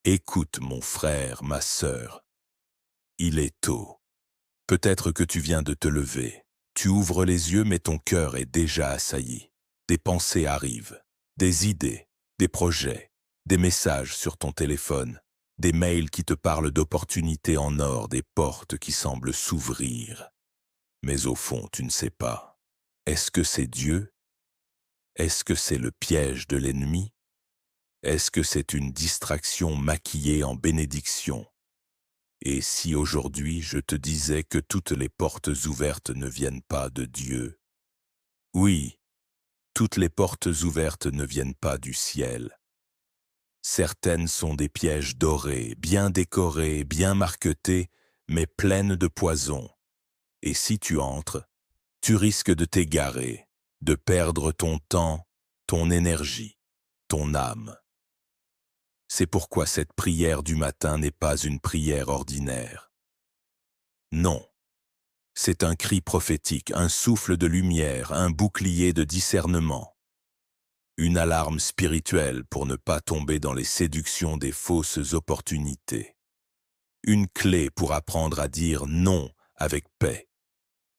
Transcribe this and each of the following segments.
Écoute, mon frère, ma sœur, il est tôt. Peut-être que tu viens de te lever. Tu ouvres les yeux, mais ton cœur est déjà assailli. Des pensées arrivent, des idées, des projets, des messages sur ton téléphone, des mails qui te parlent d'opportunités en or, des portes qui semblent s'ouvrir. Mais au fond, tu ne sais pas. Est-ce que c'est Dieu? Est-ce que c'est le piège de l'ennemi? Est-ce que c'est une distraction maquillée en bénédiction? Et si aujourd'hui je te disais que toutes les portes ouvertes ne viennent pas de Dieu? Oui, toutes les portes ouvertes ne viennent pas du ciel. Certaines sont des pièges dorés, bien décorés, bien marquetés, mais pleines de poison. Et si tu entres, tu risques de t'égarer, de perdre ton temps, ton énergie, ton âme. C'est pourquoi cette prière du matin n'est pas une prière ordinaire. Non. C'est un cri prophétique, un souffle de lumière, un bouclier de discernement. Une alarme spirituelle pour ne pas tomber dans les séductions des fausses opportunités. Une clé pour apprendre à dire non avec paix.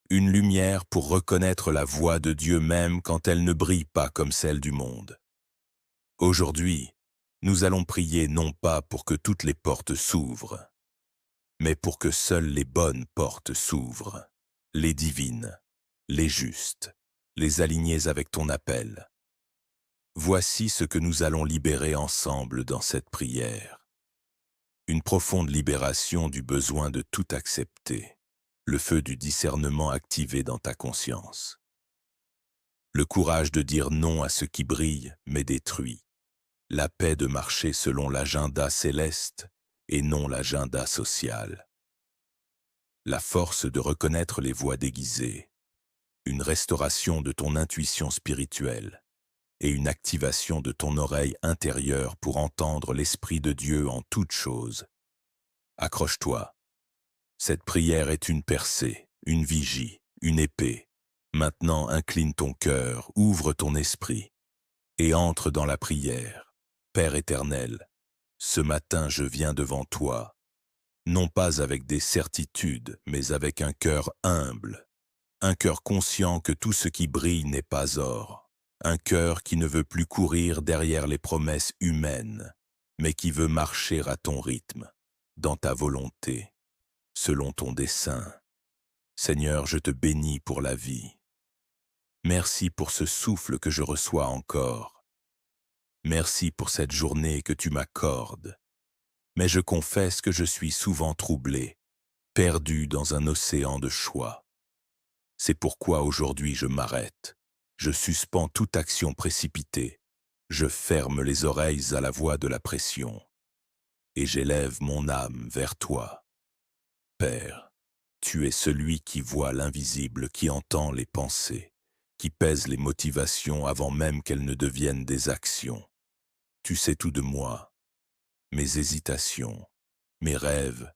Une lumière pour reconnaître la voix de Dieu même quand elle ne brille pas comme celle du monde. Aujourd'hui, nous allons prier non pas pour que toutes les portes s'ouvrent, mais pour que seules les bonnes portes s'ouvrent, les divines, les justes, les alignés avec ton appel. Voici ce que nous allons libérer ensemble dans cette prière. Une profonde libération du besoin de tout accepter, le feu du discernement activé dans ta conscience. Le courage de dire non à ce qui brille mais détruit. La paix de marcher selon l'agenda céleste et non l'agenda social. La force de reconnaître les voies déguisées, une restauration de ton intuition spirituelle et une activation de ton oreille intérieure pour entendre l'Esprit de Dieu en toutes choses. Accroche-toi. Cette prière est une percée, une vigie, une épée. Maintenant, incline ton cœur, ouvre ton esprit et entre dans la prière. Père éternel, ce matin je viens devant toi, non pas avec des certitudes, mais avec un cœur humble. Un cœur conscient que tout ce qui brille n'est pas or. Un cœur qui ne veut plus courir derrière les promesses humaines, mais qui veut marcher à ton rythme, dans ta volonté, selon ton dessein. Seigneur, je te bénis pour la vie. Merci pour ce souffle que je reçois encore. Merci pour cette journée que tu m'accordes. Mais je confesse que je suis souvent troublé, perdu dans un océan de choix. C'est pourquoi aujourd'hui je m'arrête. Je suspends toute action précipitée. Je ferme les oreilles à la voix de la pression. Et j'élève mon âme vers toi. Père, tu es celui qui voit l'invisible, qui entend les pensées, qui pèse les motivations avant même qu'elles ne deviennent des actions. Tu sais tout de moi, mes hésitations, mes rêves,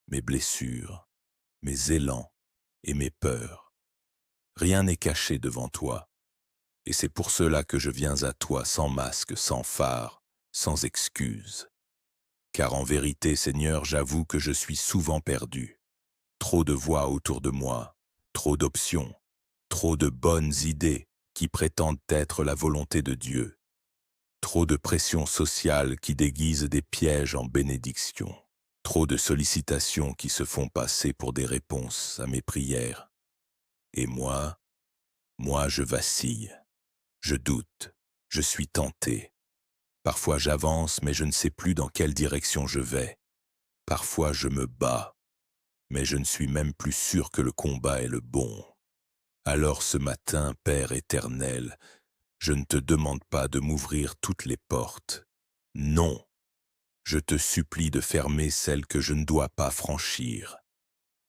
mes blessures, mes élans et mes peurs. Rien n'est caché devant toi. Et c'est pour cela que je viens à toi sans masque, sans phare, sans excuse. Car en vérité, Seigneur, j'avoue que je suis souvent perdu. Trop de voix autour de moi, trop d'options, trop de bonnes idées qui prétendent être la volonté de Dieu. Trop de pression sociale qui déguise des pièges en bénédictions. Trop de sollicitations qui se font passer pour des réponses à mes prières. Et moi je vacille. Je doute, je suis tenté. Parfois j'avance, mais je ne sais plus dans quelle direction je vais. Parfois je me bats, mais je ne suis même plus sûr que le combat est le bon. Alors ce matin, Père éternel, je ne te demande pas de m'ouvrir toutes les portes. Non, je te supplie de fermer celles que je ne dois pas franchir.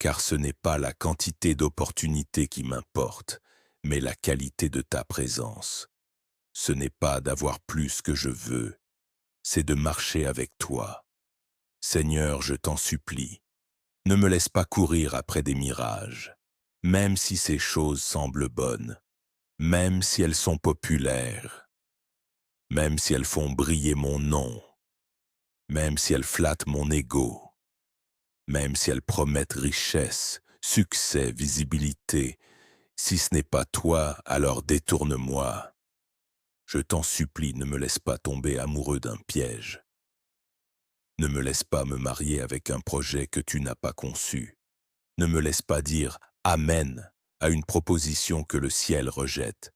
Car ce n'est pas la quantité d'opportunités qui m'importe, mais la qualité de ta présence. Ce n'est pas d'avoir plus que je veux, c'est de marcher avec toi. Seigneur, je t'en supplie, ne me laisse pas courir après des mirages, même si ces choses semblent bonnes, même si elles sont populaires, même si elles font briller mon nom. même si elles flattent mon ego, même si elles promettent richesse, succès, visibilité. Si ce n'est pas toi, alors détourne-moi. Je t'en supplie, ne me laisse pas tomber amoureux d'un piège. Ne me laisse pas me marier avec un projet que tu n'as pas conçu. Ne me laisse pas dire Amen à une proposition que le ciel rejette.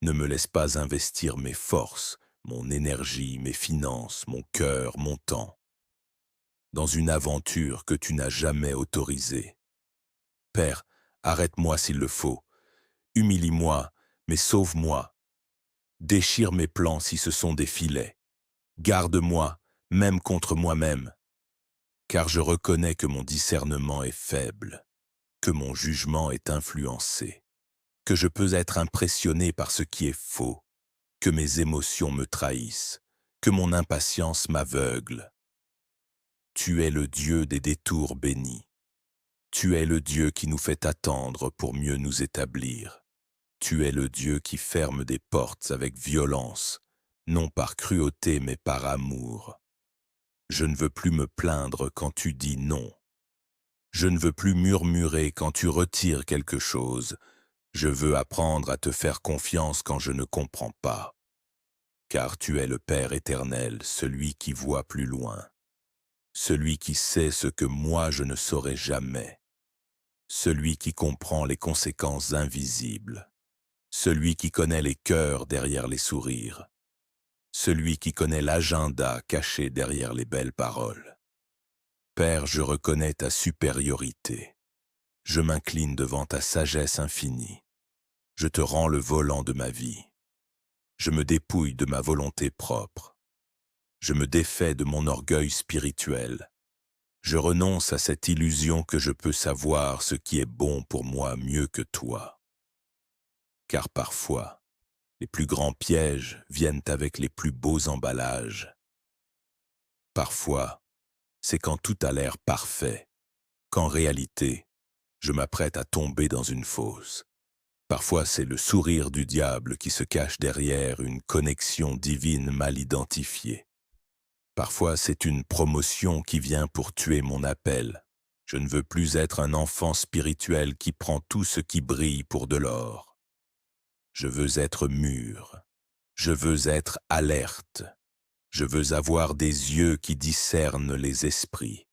Ne me laisse pas investir mes forces, mon énergie, mes finances, mon cœur, mon temps, dans une aventure que tu n'as jamais autorisée. Père, arrête-moi s'il le faut. Humilie-moi, mais sauve-moi. Déchire mes plans si ce sont des filets. Garde-moi, même contre moi-même. Car je reconnais que mon discernement est faible, que mon jugement est influencé, que je peux être impressionné par ce qui est faux, que mes émotions me trahissent, que mon impatience m'aveugle. Tu es le Dieu des détours bénis. Tu es le Dieu qui nous fait attendre pour mieux nous établir. Tu es le Dieu qui ferme des portes avec violence, non par cruauté mais par amour. Je ne veux plus me plaindre quand tu dis non. Je ne veux plus murmurer quand tu retires quelque chose. Je veux apprendre à te faire confiance quand je ne comprends pas. Car tu es le Père éternel, celui qui voit plus loin. Celui qui sait ce que moi je ne saurais jamais. Celui qui comprend les conséquences invisibles. Celui qui connaît les cœurs derrière les sourires. Celui qui connaît l'agenda caché derrière les belles paroles. Père, je reconnais ta supériorité. Je m'incline devant ta sagesse infinie. Je te rends le volant de ma vie. Je me dépouille de ma volonté propre. Je me défais de mon orgueil spirituel. Je renonce à cette illusion que je peux savoir ce qui est bon pour moi mieux que toi. Car parfois, les plus grands pièges viennent avec les plus beaux emballages. Parfois, c'est quand tout a l'air parfait, qu'en réalité, je m'apprête à tomber dans une fosse. Parfois, c'est le sourire du diable qui se cache derrière une connexion divine mal identifiée. Parfois, c'est une promotion qui vient pour tuer mon appel. Je ne veux plus être un enfant spirituel qui prend tout ce qui brille pour de l'or. Je veux être mûr. Je veux être alerte. Je veux avoir des yeux qui discernent les esprits.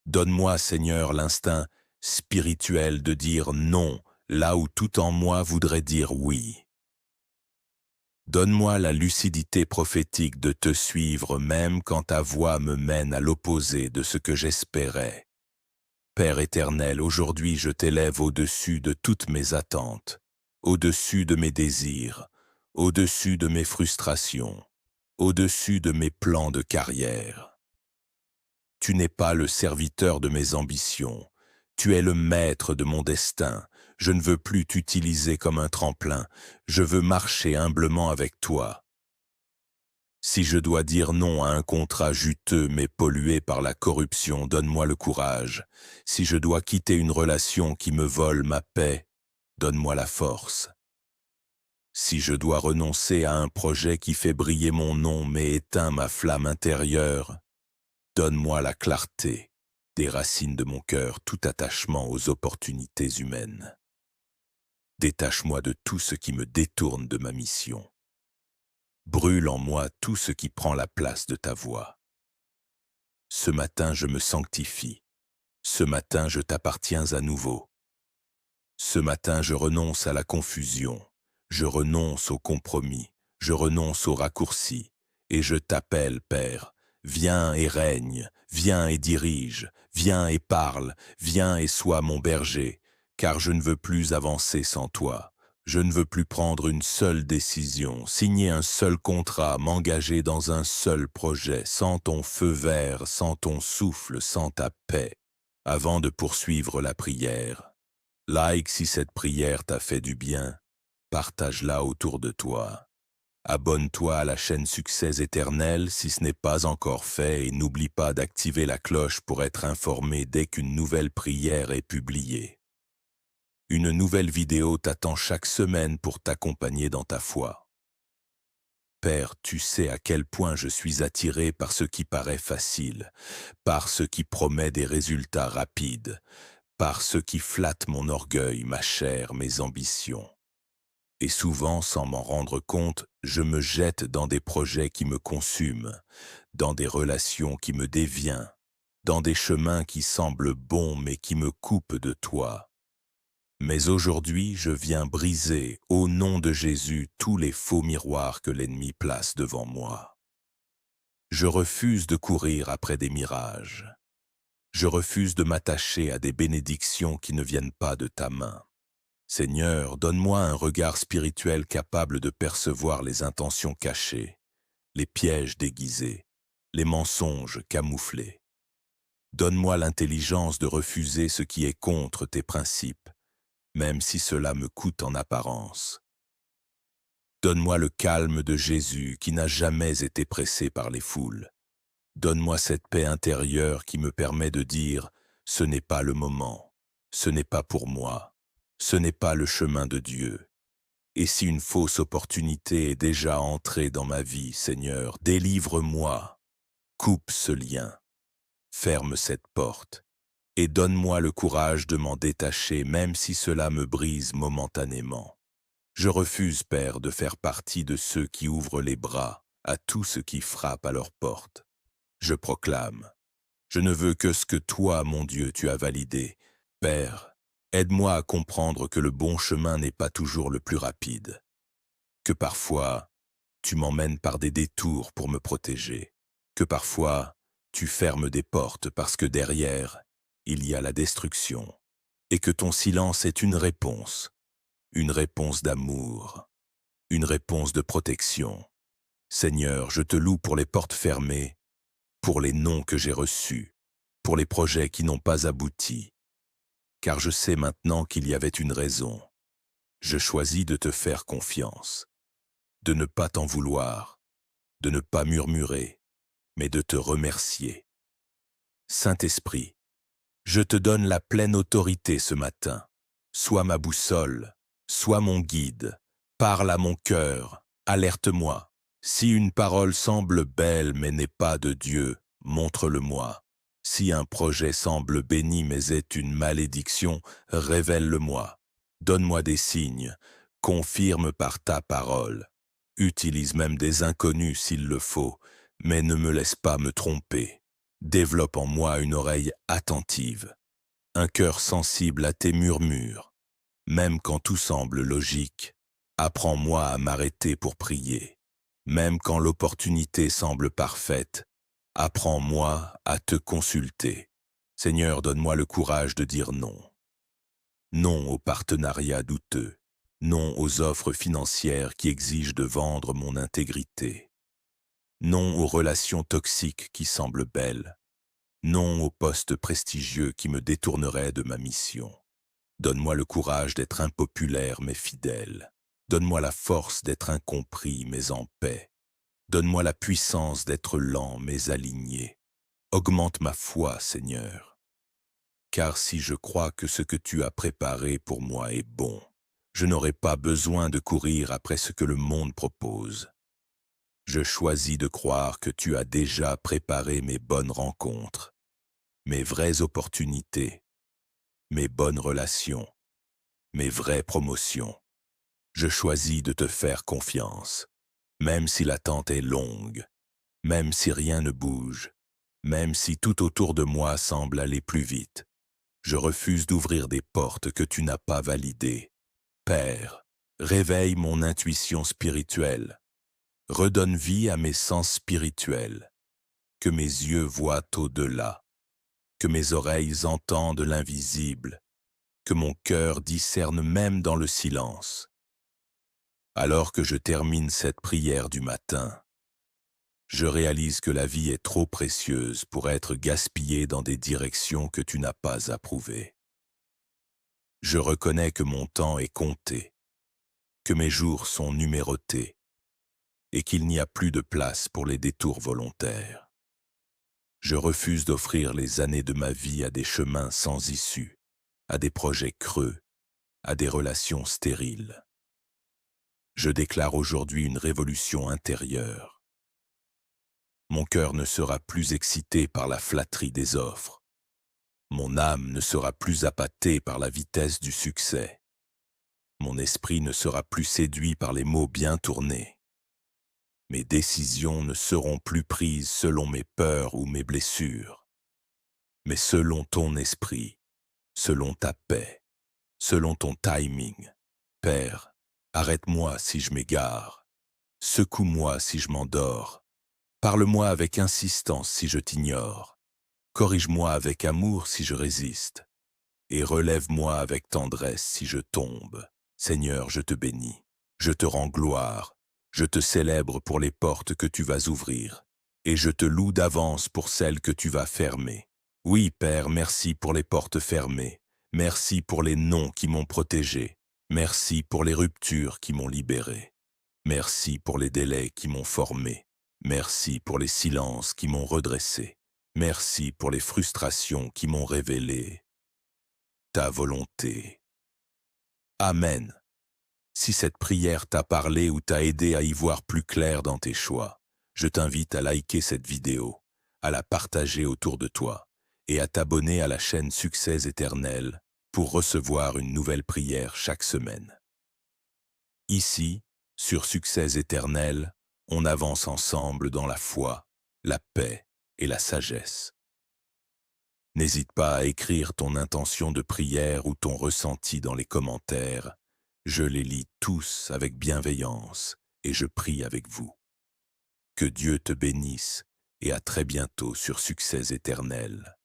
Donne-moi, Seigneur, l'instinct spirituel de dire non là où tout en moi voudrait dire oui. Donne-moi la lucidité prophétique de te suivre même quand ta voix me mène à l'opposé de ce que j'espérais. Père éternel, aujourd'hui je t'élève au-dessus de toutes mes attentes, au-dessus de mes désirs, au-dessus de mes frustrations, au-dessus de mes plans de carrière. Tu n'es pas le serviteur de mes ambitions, tu es le maître de mon destin. Je ne veux plus t'utiliser comme un tremplin, je veux marcher humblement avec toi. Si je dois dire non à un contrat juteux mais pollué par la corruption, donne-moi le courage. Si je dois quitter une relation qui me vole ma paix, donne-moi la force. Si je dois renoncer à un projet qui fait briller mon nom mais éteint ma flamme intérieure, donne-moi la clarté, des racines de mon cœur tout attachement aux opportunités humaines. Détache-moi de tout ce qui me détourne de ma mission. Brûle en moi tout ce qui prend la place de ta voix. Ce matin, je me sanctifie. Ce matin, je t'appartiens à nouveau. Ce matin, je renonce à la confusion. Je renonce au compromis. Je renonce au raccourci. Et je t'appelle, Père. Viens et règne. Viens et dirige. Viens et parle. Viens et sois mon berger. Car je ne veux plus avancer sans toi. Je ne veux plus prendre une seule décision, signer un seul contrat, m'engager dans un seul projet, sans ton feu vert, sans ton souffle, sans ta paix, avant de poursuivre la prière. Like si cette prière t'a fait du bien, partage-la autour de toi. Abonne-toi à la chaîne Succès Éternel si ce n'est pas encore fait et n'oublie pas d'activer la cloche pour être informé dès qu'une nouvelle prière est publiée. Une nouvelle vidéo t'attend chaque semaine pour t'accompagner dans ta foi. Père, tu sais à quel point je suis attiré par ce qui paraît facile, par ce qui promet des résultats rapides, par ce qui flatte mon orgueil, ma chair, mes ambitions. Et souvent, sans m'en rendre compte, je me jette dans des projets qui me consument, dans des relations qui me déviennent, dans des chemins qui semblent bons mais qui me coupent de toi. Mais aujourd'hui, je viens briser, au nom de Jésus, tous les faux miroirs que l'ennemi place devant moi. Je refuse de courir après des mirages. Je refuse de m'attacher à des bénédictions qui ne viennent pas de ta main. Seigneur, donne-moi un regard spirituel capable de percevoir les intentions cachées, les pièges déguisés, les mensonges camouflés. Donne-moi l'intelligence de refuser ce qui est contre tes principes, même si cela me coûte en apparence. Donne-moi le calme de Jésus qui n'a jamais été pressé par les foules. Donne-moi cette paix intérieure qui me permet de dire « ce n'est pas le moment, ce n'est pas pour moi, ce n'est pas le chemin de Dieu ». Et si une fausse opportunité est déjà entrée dans ma vie, Seigneur, délivre-moi, coupe ce lien, ferme cette porte, et donne-moi le courage de m'en détacher même si cela me brise momentanément. Je refuse, Père, de faire partie de ceux qui ouvrent les bras à tout ce qui frappe à leur porte. Je proclame, je ne veux que ce que toi, mon Dieu, tu as validé. Père, aide-moi à comprendre que le bon chemin n'est pas toujours le plus rapide, que parfois tu m'emmènes par des détours pour me protéger, que parfois tu fermes des portes parce que derrière, il y a la destruction, et que ton silence est une réponse d'amour, une réponse de protection. Seigneur, je te loue pour les portes fermées, pour les noms que j'ai reçus, pour les projets qui n'ont pas abouti, car je sais maintenant qu'il y avait une raison. Je choisis de te faire confiance, de ne pas t'en vouloir, de ne pas murmurer, mais de te remercier. Saint-Esprit, je te donne la pleine autorité ce matin. Sois ma boussole, sois mon guide, parle à mon cœur, alerte-moi. Si une parole semble belle mais n'est pas de Dieu, montre-le-moi. Si un projet semble béni mais est une malédiction, révèle-le-moi. Donne-moi des signes, confirme par ta parole. Utilise même des inconnus s'il le faut, mais ne me laisse pas me tromper. Développe en moi une oreille attentive, un cœur sensible à tes murmures. Même quand tout semble logique, apprends-moi à m'arrêter pour prier. Même quand l'opportunité semble parfaite, apprends-moi à te consulter. Seigneur, donne-moi le courage de dire non. Non aux partenariats douteux. Non aux offres financières qui exigent de vendre mon intégrité. Non aux relations toxiques qui semblent belles. Non aux postes prestigieux qui me détourneraient de ma mission. Donne-moi le courage d'être impopulaire mais fidèle. Donne-moi la force d'être incompris mais en paix. Donne-moi la puissance d'être lent mais aligné. Augmente ma foi, Seigneur. Car si je crois que ce que tu as préparé pour moi est bon, je n'aurai pas besoin de courir après ce que le monde propose. Je choisis de croire que tu as déjà préparé mes bonnes rencontres, mes vraies opportunités, mes bonnes relations, mes vraies promotions. Je choisis de te faire confiance, même si l'attente est longue, même si rien ne bouge, même si tout autour de moi semble aller plus vite. Je refuse d'ouvrir des portes que tu n'as pas validées. Père, réveille mon intuition spirituelle. Redonne vie à mes sens spirituels. Que mes yeux voient au-delà. Que mes oreilles entendent l'invisible. Que mon cœur discerne même dans le silence. Alors que je termine cette prière du matin, je réalise que la vie est trop précieuse pour être gaspillée dans des directions que tu n'as pas approuvées. Je reconnais que mon temps est compté, que mes jours sont numérotés et qu'il n'y a plus de place pour les détours volontaires. Je refuse d'offrir les années de ma vie à des chemins sans issue, à des projets creux, à des relations stériles. Je déclare aujourd'hui une révolution intérieure. Mon cœur ne sera plus excité par la flatterie des offres. Mon âme ne sera plus appâtée par la vitesse du succès. Mon esprit ne sera plus séduit par les mots bien tournés. Mes décisions ne seront plus prises selon mes peurs ou mes blessures, mais selon ton esprit, selon ta paix, selon ton timing. Père, arrête-moi si je m'égare, secoue-moi si je m'endors, parle-moi avec insistance si je t'ignore, corrige-moi avec amour si je résiste, et relève-moi avec tendresse si je tombe. Seigneur, je te bénis, je te rends gloire, je te célèbre pour les portes que tu vas ouvrir, et je te loue d'avance pour celles que tu vas fermer. Oui, Père, merci pour les portes fermées, merci pour les noms qui m'ont protégé, merci pour les ruptures qui m'ont libéré, merci pour les délais qui m'ont formé, merci pour les silences qui m'ont redressé, merci pour les frustrations qui m'ont révélé ta volonté. Amen. Si cette prière t'a parlé ou t'a aidé à y voir plus clair dans tes choix, je t'invite à liker cette vidéo, à la partager autour de toi et à t'abonner à la chaîne Succès Éternel pour recevoir une nouvelle prière chaque semaine. Ici, sur Succès Éternel, on avance ensemble dans la foi, la paix et la sagesse. N'hésite pas à écrire ton intention de prière ou ton ressenti dans les commentaires. Je les lis tous avec bienveillance et je prie avec vous. Que Dieu te bénisse et à très bientôt sur Succès Éternel.